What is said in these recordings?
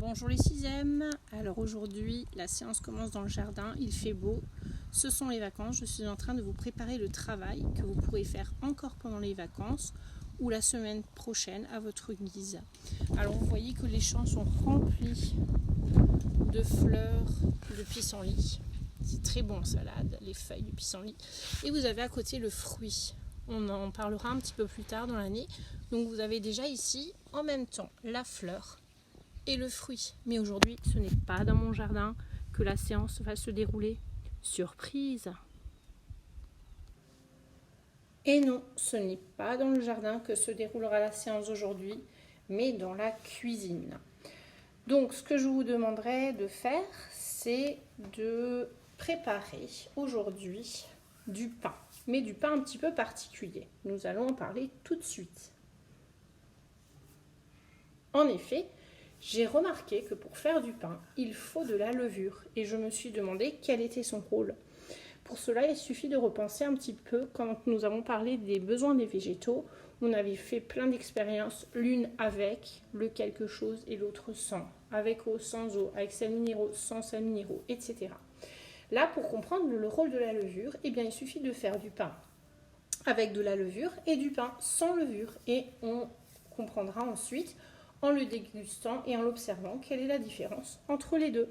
Bonjour les sixièmes, alors aujourd'hui la séance commence dans le jardin, il fait beau, ce sont les vacances, je suis en train de vous préparer le travail que vous pourrez faire encore pendant les vacances ou la semaine prochaine à votre guise. Alors vous voyez que les champs sont remplis de fleurs de pissenlit, c'est très bon en salade, les feuilles de pissenlit, et vous avez à côté le fruit, on en parlera un petit peu plus tard dans l'année, donc vous avez déjà ici en même temps la fleur et le fruit. Mais aujourd'hui, ce n'est pas dans mon jardin que la séance va se dérouler. Surprise! Et non, ce n'est pas dans le jardin que se déroulera la séance aujourd'hui, mais dans la cuisine. Donc, ce que je vous demanderai de faire, c'est de préparer aujourd'hui du pain, mais du pain un petit peu particulier. Nous allons en parler tout de suite. En effet, j'ai remarqué que pour faire du pain, il faut de la levure et je me suis demandé quel était son rôle. Pour cela, il suffit de repenser un petit peu quand nous avons parlé des besoins des végétaux. On avait fait plein d'expériences, l'une avec le quelque chose et l'autre sans, avec eau, sans eau, avec sels minéraux, sans sels minéraux, etc. Là, pour comprendre le rôle de la levure, eh bien, il suffit de faire du pain avec de la levure et du pain sans levure et on comprendra ensuite en le dégustant et en l'observant, quelle est la différence entre les deux.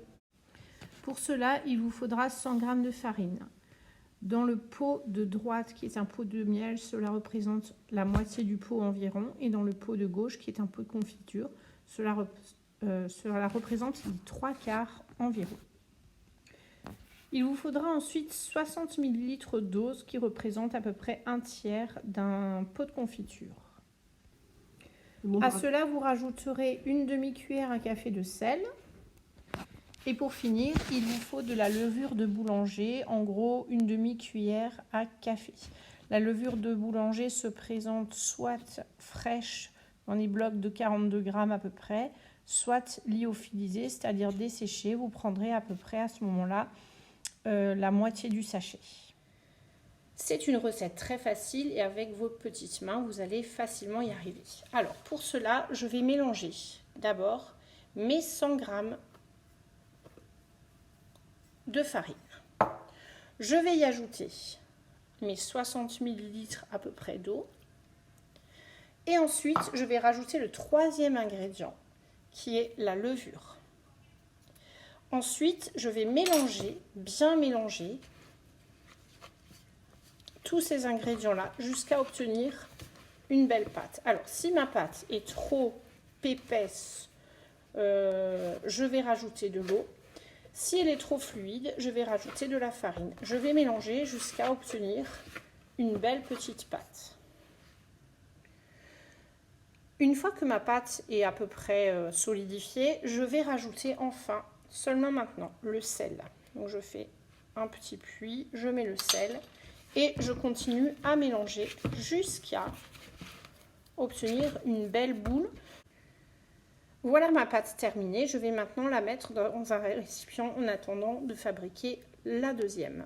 Pour cela, il vous faudra 100 g de farine. Dans le pot de droite, qui est un pot de miel, cela représente la moitié du pot environ. Et dans le pot de gauche, qui est un pot de confiture, cela représente les 3/4 environ. Il vous faudra ensuite 60 ml d'eau, ce qui représente à peu près un tiers d'un pot de confiture. À cela, vous rajouterez une demi-cuillère à café de sel. Et pour finir, il vous faut de la levure de boulanger, en gros une demi-cuillère à café. La levure de boulanger se présente soit fraîche dans des blocs de 42 g à peu près, soit lyophilisée, c'est-à-dire desséchée. Vous prendrez à peu près à ce moment-là la moitié du sachet. C'est une recette très facile et avec vos petites mains, vous allez facilement y arriver. Alors, pour cela, je vais mélanger d'abord mes 100 g de farine. Je vais y ajouter mes 60 ml à peu près d'eau. Et ensuite, je vais rajouter le troisième ingrédient, qui est la levure. Ensuite, je vais mélanger, bien mélanger, tous ces ingrédients-là jusqu'à obtenir une belle pâte. Alors, si ma pâte est trop épaisse, je vais rajouter de l'eau. Si elle est trop fluide, je vais rajouter de la farine. Je vais mélanger jusqu'à obtenir une belle petite pâte. Une fois que ma pâte est à peu près solidifiée, je vais rajouter enfin, seulement maintenant, le sel. Donc je fais un petit puits, je mets le sel. Et je continue à mélanger jusqu'à obtenir une belle boule. Voilà ma pâte terminée. Je vais maintenant la mettre dans un récipient en attendant de fabriquer la deuxième.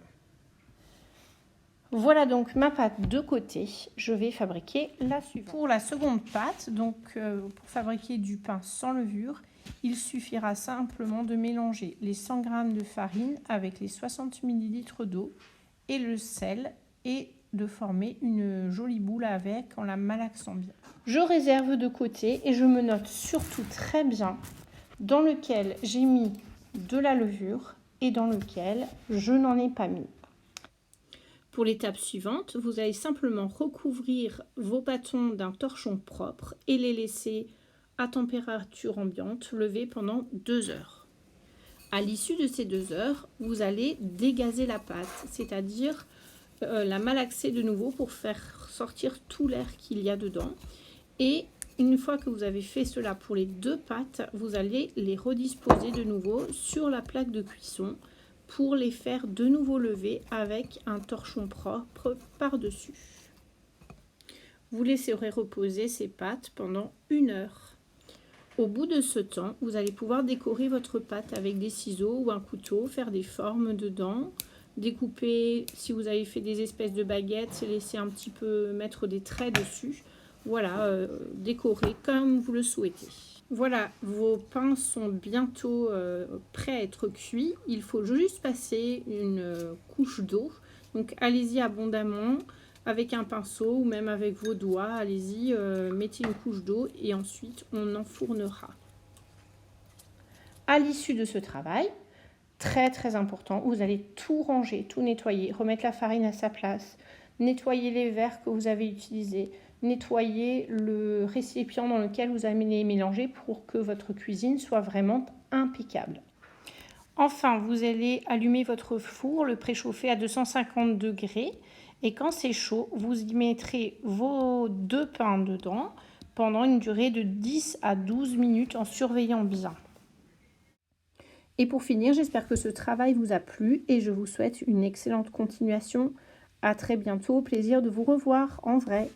Voilà donc ma pâte de côté. Je vais fabriquer la suivante. Pour la seconde pâte, donc pour fabriquer du pain sans levure, il suffira simplement de mélanger les 100 g de farine avec les 60 ml d'eau et le sel et de former une jolie boule avec en la malaxant bien. Je réserve de côté et je me note surtout très bien dans lequel j'ai mis de la levure et dans lequel je n'en ai pas mis. Pour l'étape suivante, vous allez simplement recouvrir vos bâtons d'un torchon propre et les laisser à température ambiante lever pendant 2 heures. À l'issue de ces 2 heures, vous allez dégazer la pâte, c'est-à-dire la malaxer de nouveau pour faire sortir tout l'air qu'il y a dedans. Et une fois que vous avez fait cela pour les 2 pâtes, vous allez les redisposer de nouveau sur la plaque de cuisson pour les faire de nouveau lever avec un torchon propre par-dessus. Vous laisserez reposer ces pâtes pendant 1 heure. Au bout de ce temps, vous allez pouvoir décorer votre pâte avec des ciseaux ou un couteau, faire des formes dedans, découper, si vous avez fait des espèces de baguettes, laisser un petit peu, mettre des traits dessus. Voilà, décorer comme vous le souhaitez. Voilà, vos pains sont bientôt prêts à être cuits. Il faut juste passer une couche d'eau. Donc allez-y abondamment avec un pinceau ou même avec vos doigts. Allez-y, mettez une couche d'eau et ensuite on enfournera. À l'issue de ce travail, très très important, vous allez tout ranger, tout nettoyer, remettre la farine à sa place, nettoyer les verres que vous avez utilisés, nettoyer le récipient dans lequel vous allez mélanger pour que votre cuisine soit vraiment impeccable. Enfin, vous allez allumer votre four, le préchauffer à 250 degrés et quand c'est chaud, vous y mettrez vos 2 pains dedans pendant une durée de 10 à 12 minutes en surveillant bien. Et pour finir, j'espère que ce travail vous a plu et je vous souhaite une excellente continuation. À très bientôt, au plaisir de vous revoir en vrai.